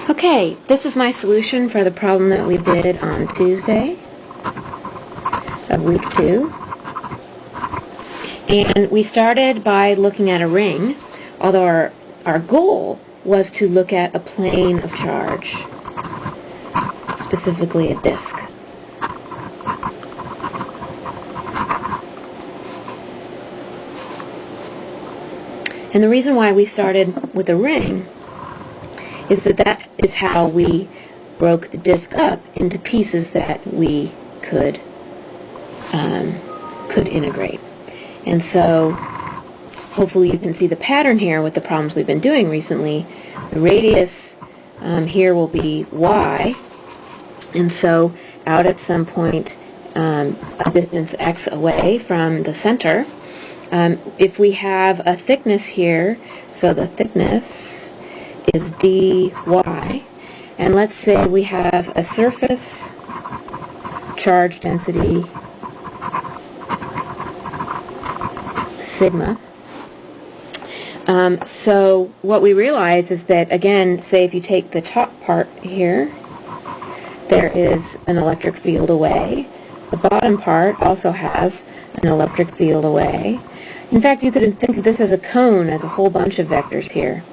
Okay, this is my solution for the problem that we did on Tuesday of week 2. And we started by looking at a ring, although our goal was to look at a plane of charge, specifically a disk. And the reason why we started with a ring is that is how we broke the disk up into pieces that we could integrate. And so hopefully you can see the pattern here with the problems we've been doing recently. The radius here will be y, and so out at some point a distance x away from the center, if we have a thickness here, so the thickness is dy, and let's say we have a surface charge density sigma. So what we realize is that, again, say if you take the top part here, there is an electric field away. The bottom part also has an electric field away. In fact, you could think of this as a cone, as a whole bunch of vectors here.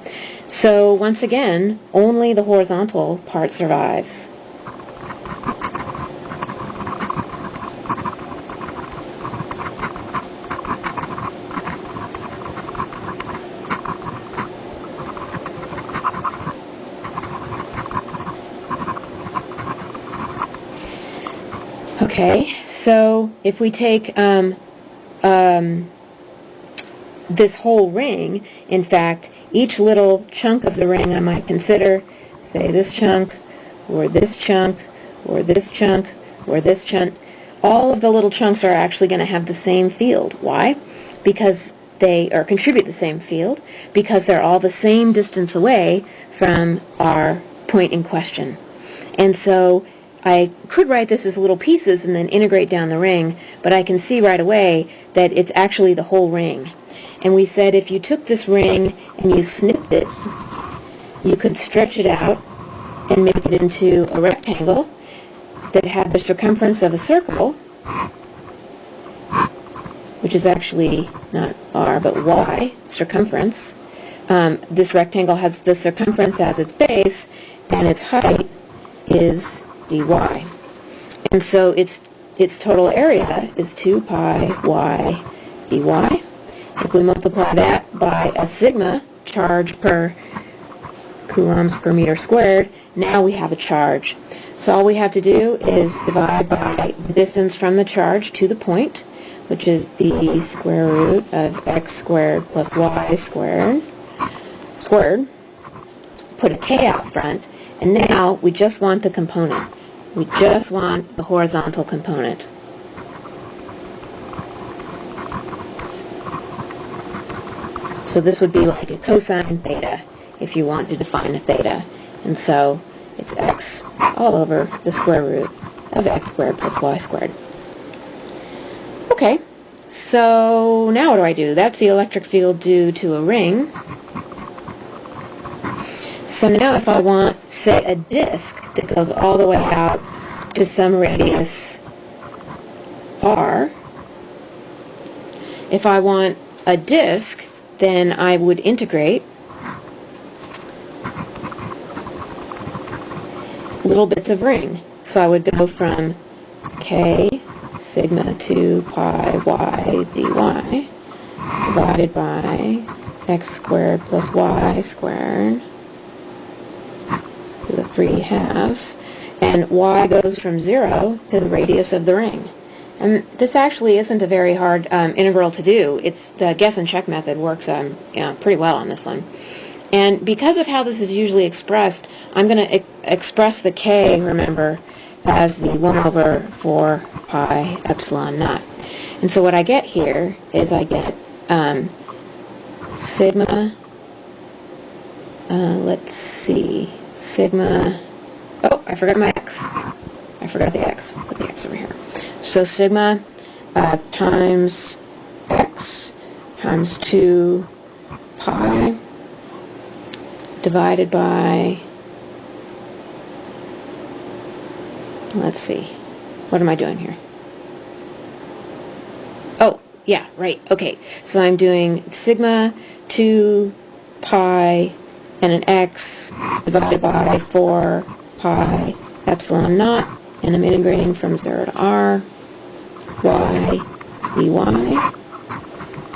So once again, only the horizontal part survives. Okay, so if we take this whole ring, in fact, each little chunk of the ring I might consider, say this chunk, or this chunk, or this chunk, or this chunk. All of the little chunks are actually going to have the same field. Why? Because they contribute the same field, because they're all the same distance away from our point in question. And so I could write this as little pieces and then integrate down the ring, but I can see right away that it's actually the whole ring. And we said if you took this ring and you snipped it, you could stretch it out and make it into a rectangle that had the circumference of a circle, which is actually not r but y, circumference. This rectangle has the circumference as its base, and its height is dy. And so its total area is 2 pi y dy. If we multiply that by a sigma, charge per coulombs per meter squared, now we have a charge. So all we have to do is divide by the distance from the charge to the point, which is the square root of x squared plus y squared, put a k out front, and now we just want the component. We just want the horizontal component. So this would be like a cosine theta if you want to define a theta. And so it's x all over the square root of x squared plus y squared. Okay, so now what do I do? That's the electric field due to a ring. So now if I want, say, a disk that goes all the way out to some radius r, if I want a disk, then I would integrate little bits of ring. So I would go from k sigma 2 pi y dy divided by x squared plus y squared to the 3 halves, and y goes from 0 to the radius of the ring. And this actually isn't a very hard integral to do. It's the guess and check method works pretty well on this one. And because of how this is usually expressed, I'm going to express the k, remember, as the 1 over 4 pi epsilon naught. And so what I get here is I get sigma, let's see, sigma, oh, I forgot my x. I forgot the x. Put the x over here. So sigma times x times 2 pi divided by let's see, what am I doing here? Oh, yeah, right, okay. So I'm doing sigma 2 pi and an x divided by 4 pi epsilon naught, and I'm integrating from 0 to r, y dy,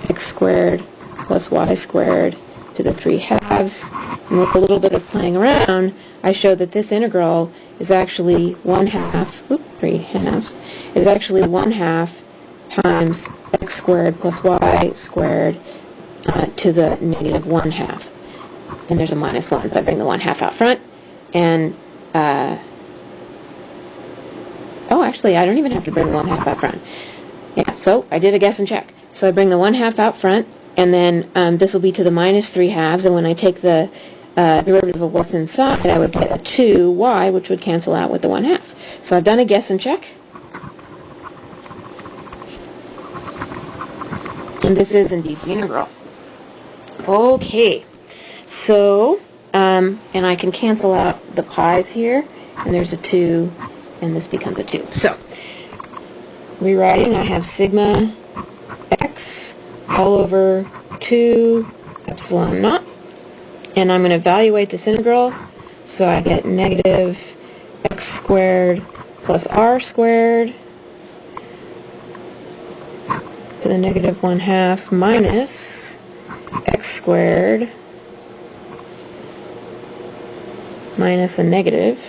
x squared plus y squared to the 3 halves. And with a little bit of playing around, I showed that this integral is actually 3 halves, is actually 1/2 times x squared plus y squared to the negative 1/2. And there's a minus 1, so I bring the 1/2 out front. And, oh, actually, I don't even have to bring the 1/2 out front. Yeah, so I did a guess and check. So I bring the 1/2 out front, and then this will be to the minus 3 halves, and when I take the derivative of what's inside, I would get a 2y, which would cancel out with the 1/2. So I've done a guess and check. And this is indeed the integral. Okay, so, and I can cancel out the pi's here, and there's a 2, and this becomes a 2. So, rewriting, I have sigma x all over 2 epsilon naught, and I'm going to evaluate this integral, so I get negative x squared plus r squared to the negative 1/2 minus x squared minus a negative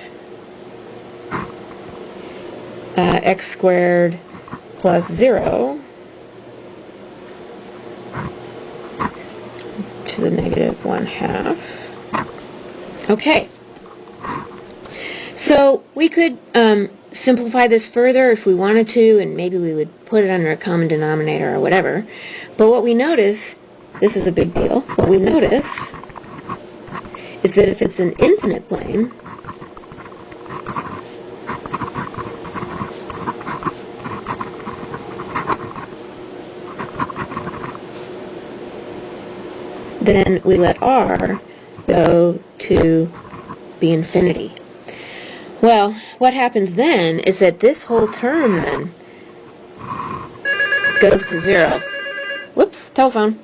x squared plus 0 to the negative 1/2. Okay. So we could simplify this further if we wanted to, and maybe we would put it under a common denominator or whatever. But what we notice, this is a big deal, what we notice is that if it's an infinite plane, then we let r go to be infinity. Well, what happens then is that this whole term then goes to 0. Whoops, telephone.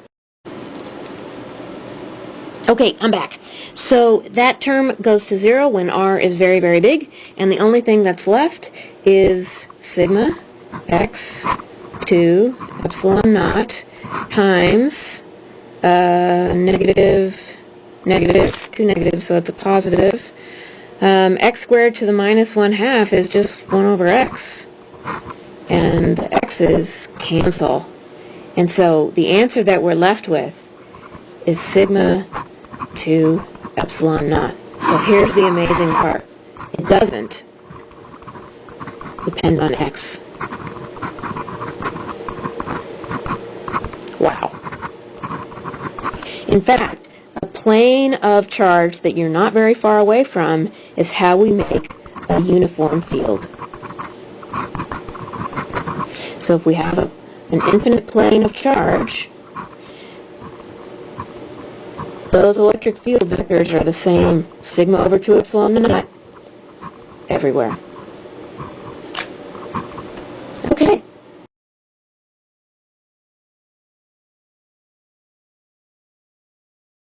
Okay, I'm back. So that term goes to 0 when r is very, very big, and the only thing that's left is sigma x 2 epsilon naught times negative, two negatives, so it's a positive. X squared to the minus 1/2 is just 1 over x. And the x's cancel. And so the answer that we're left with is sigma 2 epsilon naught. So here's the amazing part. It doesn't depend on x. Wow. In fact, a plane of charge that you're not very far away from is how we make a uniform field. So if we have an infinite plane of charge, those electric field vectors are the same, sigma over 2 epsilon naught, everywhere.